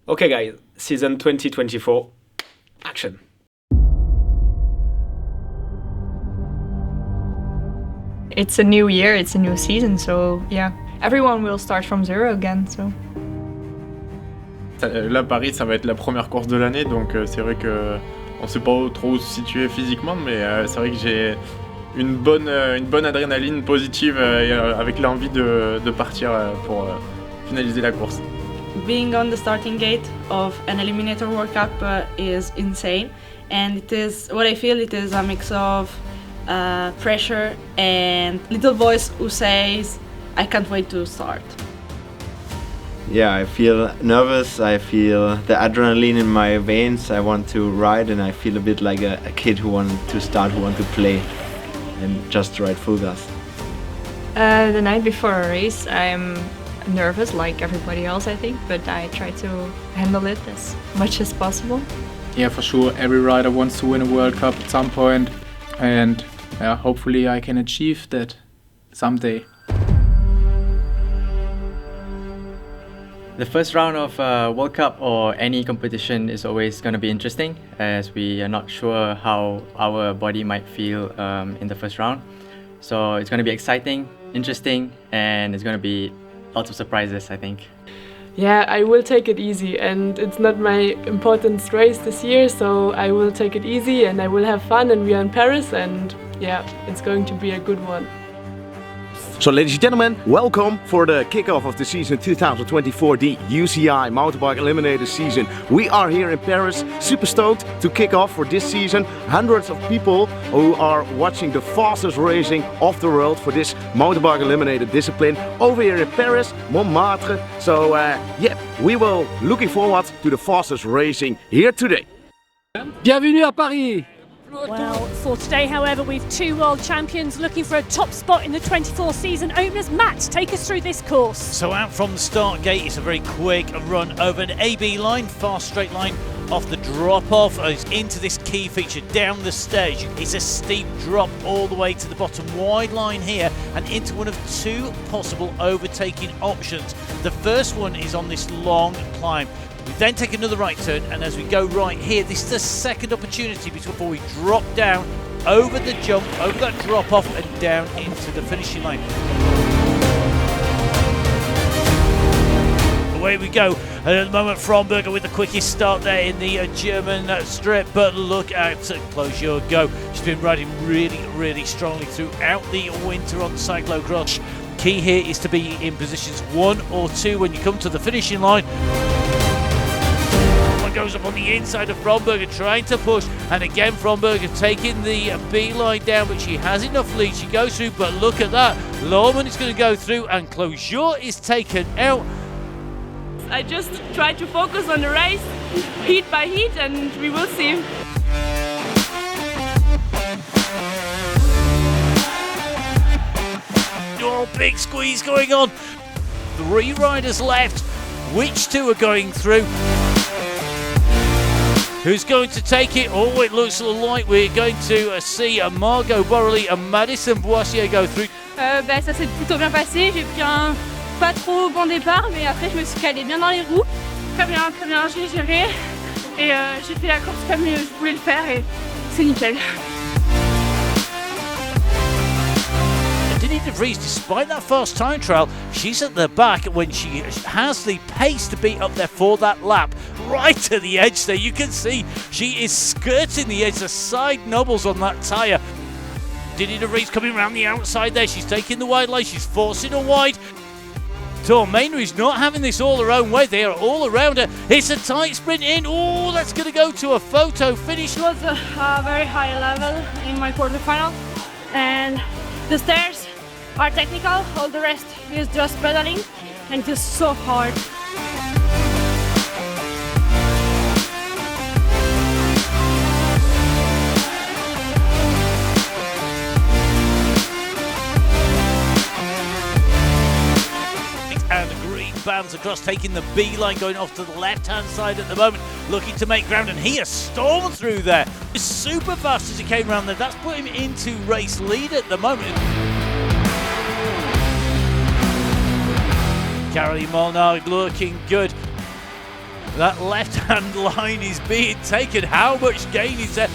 Okay guys, season 2024, action. It's a new year, it's a new season, so yeah, everyone will start from zero again. So. Là, Paris, ça va être la première course de l'année, donc c'est vrai que on sait pas trop où se situer physiquement, mais c'est vrai que j'ai une bonne adrénaline positive avec l'envie de partir pour finaliser la course. Being on the starting gate of an Eliminator World Cup is insane, and it is what I feel. It is a mix of pressure and little voice who says, "I can't wait to start." Yeah, I feel nervous, I feel the adrenaline in my veins, I want to ride, and I feel a bit like a kid who wanted to start, who wants to play and just ride full gas. The night before a race, I'm nervous like everybody else, I think, but I try to handle it as much as possible. Yeah, for sure, every rider wants to win a World Cup at some point, and hopefully I can achieve that someday. The first round of World Cup or any competition is always going to be interesting, as we are not sure how our body might feel in the first round. So it's going to be exciting, interesting, and it's going to be lots of surprises, I think. Yeah, I will take it easy, and it's not my important race this year, so I will take it easy and I will have fun, and we are in Paris, and yeah, it's going to be a good one. So ladies and gentlemen, welcome for the kickoff of the season 2024, the UCI Mountainbike Eliminator season. We are here in Paris, super stoked to kick off for this season. Hundreds of people who are watching the fastest racing of the world for this Mountainbike Eliminator discipline over here in Paris, Montmartre. So yeah, we will looking forward to the fastest racing here today. Bienvenue à Paris! Well, for today, however, we've two world champions looking for a top spot in the 24 season openers. Matt, take us through this course. So out from the start gate, it's a very quick run over an AB line, fast straight line off the drop-off into this key feature down the stage. It's a steep drop all the way to the bottom wide line here and into one of two possible overtaking options. The first one is on this long climb. We then take another right turn, and as we go right here, this is the second opportunity before we drop down over the jump, over that drop off and down into the finishing line. Away we go, and at the moment Fromberger with the quickest start there in the German strip, but look at Close Your Go. She's been riding really strongly throughout the winter on cyclocross. Key here is to be in positions 1 or 2 when you come to the finishing line. Goes up on the inside of Fromberger, trying to push, and again Fromberger taking the B line down, but she has enough lead, she goes through, but look at that, Lorman is going to go through and Closure is taken out. I just try to focus on the race, heat by heat, and we will see. Oh, big squeeze going on. 3 riders left, which 2 are going through? Who's going to take it? Oh, it looks like we're going to see Margot Borrelli and Madison Boissier go through. Ça s'est plutôt bien passé. J'ai pris un pas trop bon départ, mais après je me suis calée bien dans les roues. Très bien, j'ai géré. Et j'ai fait la course comme je voulais le faire et c'est nickel. Denise de Vries, despite that fast time trial, she's at the back when she has the pace to be up there for that lap. Right to the edge there, you can see she is skirting the edge, the side knobbles on that tyre. Denise de Vries coming around the outside there, she's taking the wide line, she's forcing her wide. Tormainer is not having this all her own way, they are all around her. It's a tight sprint in, oh, that's going to go to a photo finish. It was a very high level in my quarterfinal, and the stairs are technical, all the rest is just pedaling, and it is so hard. And the green bands across, taking the B line, going off to the left-hand side at the moment, looking to make ground, and he has stormed through there. He's super fast as he came around there. That's put him into race lead at the moment. Caroline Molnar looking good. That left-hand line is being taken. How much gain is there?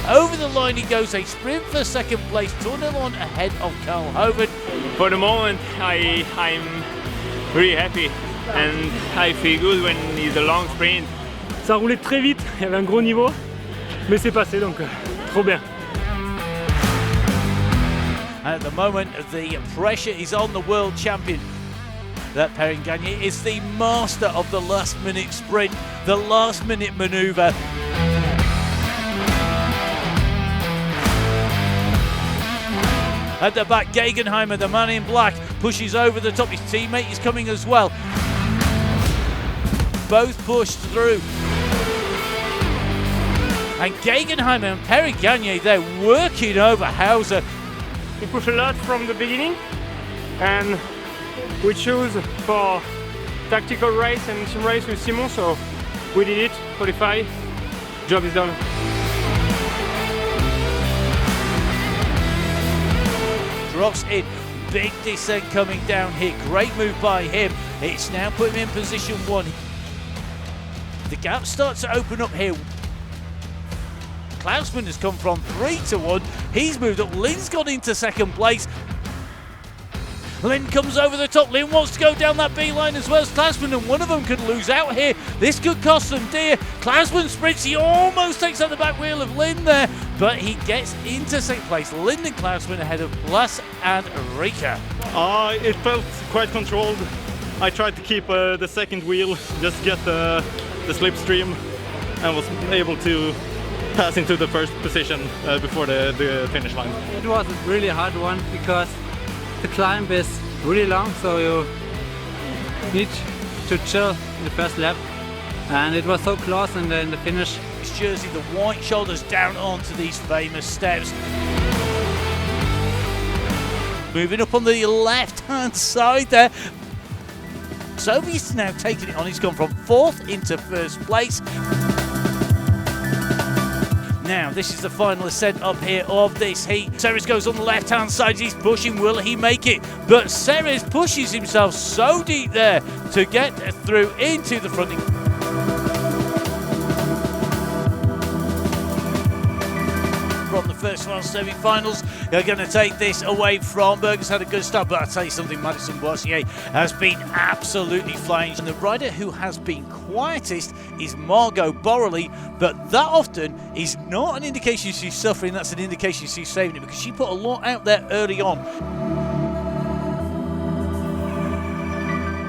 Over the line he goes, a sprint for second place. Tournelon ahead of Carl Hoven. For the moment, I'm really happy and I feel good when it's a long sprint. Ça roulait très vite, il y avait un gros niveau, mais c'est passé donc trop bien. At the moment, the pressure is on the world champion. That Perrin Gagné is the master of the last-minute sprint, the last-minute manoeuvre. At the back, Gegenheimer, the man in black, pushes over the top. His teammate is coming as well. Both pushed through. And Gegenheimer and Perrin Gagné, they're working over Hauser. He pushed a lot from the beginning, and we chose for tactical race and team race with Simon, so we did it, qualify, job is done. Drops in, big descent coming down here, great move by him. It's now put him in position 1. The gap starts to open up here. Klausman has come from 3 to 1. He's moved up. Lynn's got into second place. Lynn comes over the top. Lynn wants to go down that B line as well as Klausman, and one of them could lose out here. This could cost them dear. Klausman sprints. He almost takes out the back wheel of Lynn there, but he gets into second place. Lynn and Klausman ahead of Blas and Rika. It felt quite controlled. I tried to keep the second wheel, just get the slipstream, and was able to pass into the first position before the finish line. It was a really hard one because the climb is really long, so you need to chill in the first lap, and it was so close in the finish. His jersey, the white shoulders down onto these famous steps. Moving up on the left-hand side there. Soviet's now taking it on. He's gone from 4th into 1st place. Now, this is the final ascent up here of this heat. Ceres goes on the left-hand side. He's pushing. Will he make it? But Ceres pushes himself so deep there to get through into the front. From the first round semi-finals, they're going to take this away. Fromberger's had a good start, but I'll tell you something, Madison Boissier has been absolutely flying. And the rider who has been quietest is Margot Borrelli, but that often is not an indication she's suffering, that's an indication she's saving it, because she put a lot out there early on.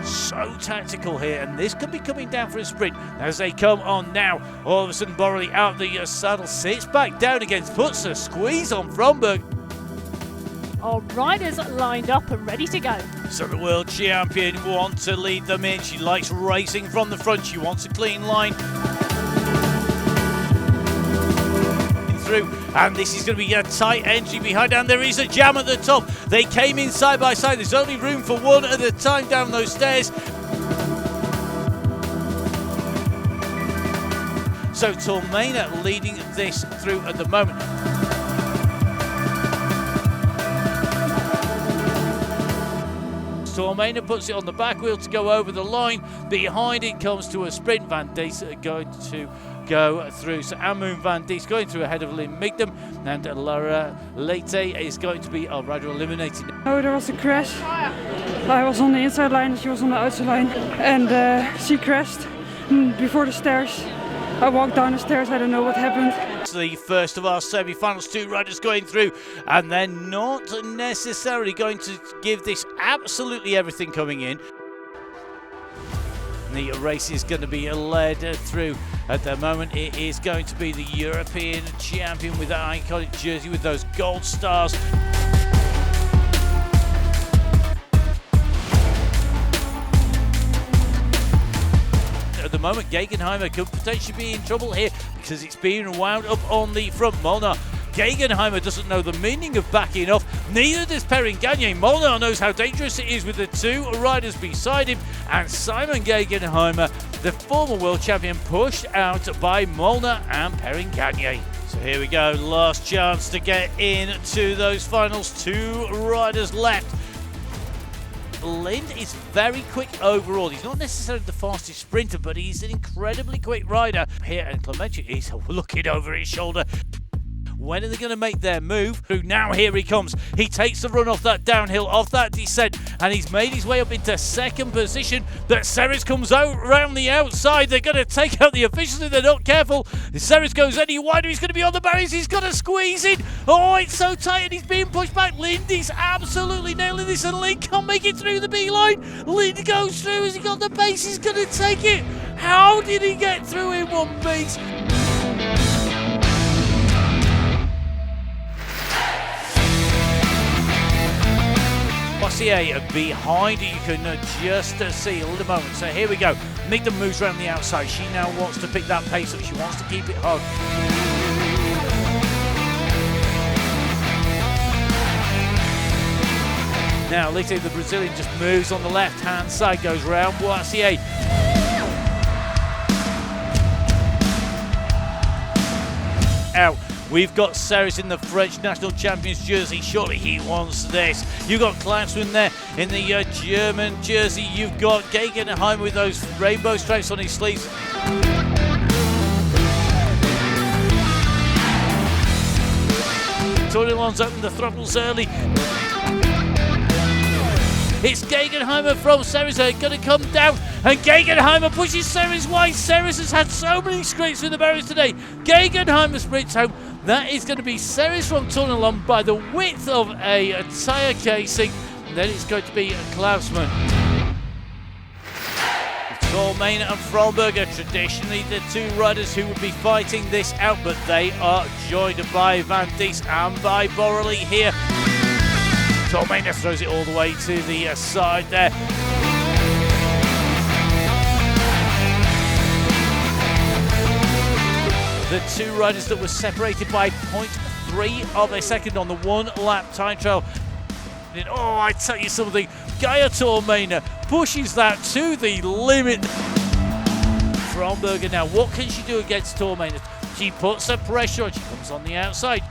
So tactical here, and this could be coming down for a sprint as they come on now. All of a sudden, Borrelli out the saddle, sits back down again, puts a squeeze on Fromberg. Our riders lined up and ready to go. So the world champion wants to lead them in. She likes racing from the front. She wants a clean line. Through, and this is going to be a tight entry behind, and there is a jam at the top. They came in side by side. There's only room for one at a time down those stairs. So Tormena leading this through at the moment. Tormena puts it on the back wheel to go over the line. Behind it comes to a sprint. Van Dies going to go through. So Amun Van Dies going through ahead of Lynn Migdam, and Laura Leite is going to be our rider eliminated. Oh, there was a crash. I was on the inside line, she was on the outside line, and she crashed before the stairs. I walked down the stairs, I don't know what happened. It's the first of our semi-finals, 2 riders going through, and they're not necessarily going to give this absolutely everything coming in. The race is going to be led through. At the moment, it is going to be the European champion with that iconic jersey with those gold stars. At the moment, Gegenheimer could potentially be in trouble here because it's being wound up on the front. Molnar. Gegenheimer doesn't know the meaning of backing off. Neither does Perrin Gagné. Molnar knows how dangerous it is with the 2 riders beside him. And Simon Gegenheimer, the former world champion, pushed out by Molnar and Perrin Gagné. So here we go. Last chance to get into those finals. 2 riders left. Lind is very quick overall. He's not necessarily the fastest sprinter, but he's an incredibly quick rider. Here, and Clemente is looking over his shoulder. When are they going to make their move? Now here he comes. He takes the run off that downhill, off that descent, and he's made his way up into second position. But Ceres comes out around the outside. They're going to take out the officials if they're not careful. If Ceres goes any wider, he's going to be on the barriers. He's got to squeeze in. Oh, it's so tight, and he's being pushed back. Lind is absolutely nailing this, and Lind can't make it through the B line. Lind goes through. Has he got the pace? He's going to take it. How did he get through in one piece? Bossier behind, you can just see a little moment. So here we go. Migden moves around the outside. She now wants to pick that pace up. She wants to keep it hard. Now Lite, the Brazilian, just moves on the left-hand side, goes round Bossier. Out. We've got Ceres in the French national champions jersey. Surely he wants this. You've got Klausmann there in the German jersey. You've got Gegenheim with those rainbow stripes on his sleeves. Tournelon's opened the throttles early. It's Gegenheimer from Ceres going to come down, and Gegenheimer pushes Ceres wide. Ceres has had so many scrapes through the barriers today. Gegenheimer sprints home. That is going to be Ceres from Tournelon by the width of a tyre casing. And then it's going to be Klausmann. Tormain and Fromberger, traditionally the two riders who would be fighting this out, but they are joined by Van Dies and by Borrelli here. Tormain throws it all the way to the side there. The two riders that were separated by 0.3 of a second on the one-lap time trial. And, oh, I tell you something, Gaia Tormain pushes that to the limit. Fromberger now, what can she do against Tormain? She puts the pressure on, she comes on the outside.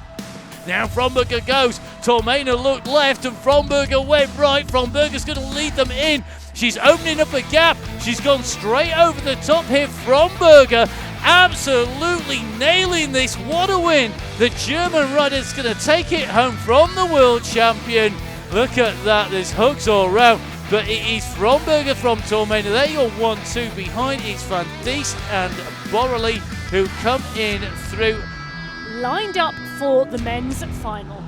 Now Fromberger goes, Tormain looked left and Fromberger went right. Fromberger's going to lead them in. She's opening up a gap. She's gone straight over the top here. Fromberger absolutely nailing this. What a win. The German rider's going to take it home from the world champion. Look at that. There's hugs all around. But it is Fromberger from Tormain. There you're 1-2 behind. It's Van Dies and Borrelli who come in through. Lined up for the men's final.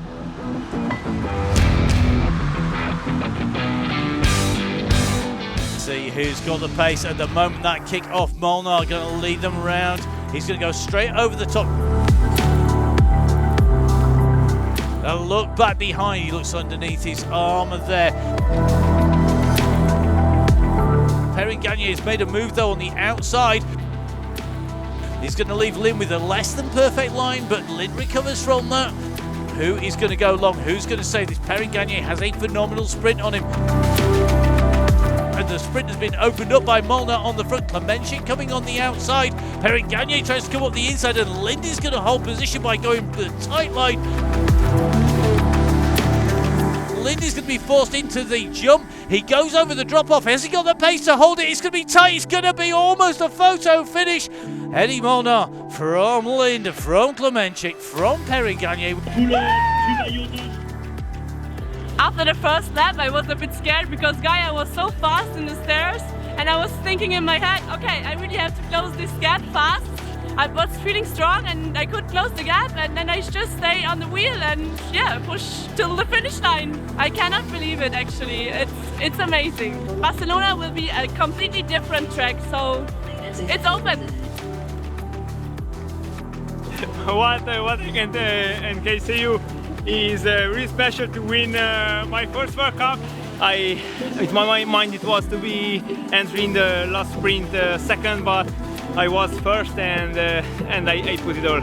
See who's got the pace at the moment. That kick off, Molnar going to lead them around. He's going to go straight over the top. A look back behind. He looks underneath his arm there. Perrin Gagne has made a move though on the outside. He's going to leave Lind with a less than perfect line, but Lind recovers from that. Who is going to go long? Who's going to save this? Perrin Gagne has a phenomenal sprint on him. And the sprint has been opened up by Molnar on the front. Clemente coming on the outside. Perrin Gagne tries to come up the inside, and Lind is going to hold position by going the tight line. Lind is going to be forced into the jump. He goes over the drop-off. Has he got the pace to hold it? It's going to be tight. It's going to be almost a photo finish. Eddie Molnar from Lind, from Clemente, from Perrin Gagne. After the first lap, I was a bit scared because Gaia was so fast in the stairs, and I was thinking in my head, okay, I really have to close this gap fast. I was feeling strong and I could close the gap, and then I just stay on the wheel and push till the finish line. I cannot believe it actually. It's amazing. Barcelona will be a completely different track, so it's open. What I can say you is really special to win my first World Cup. In my mind it was to be entering the last sprint second, but I was first and I put it all.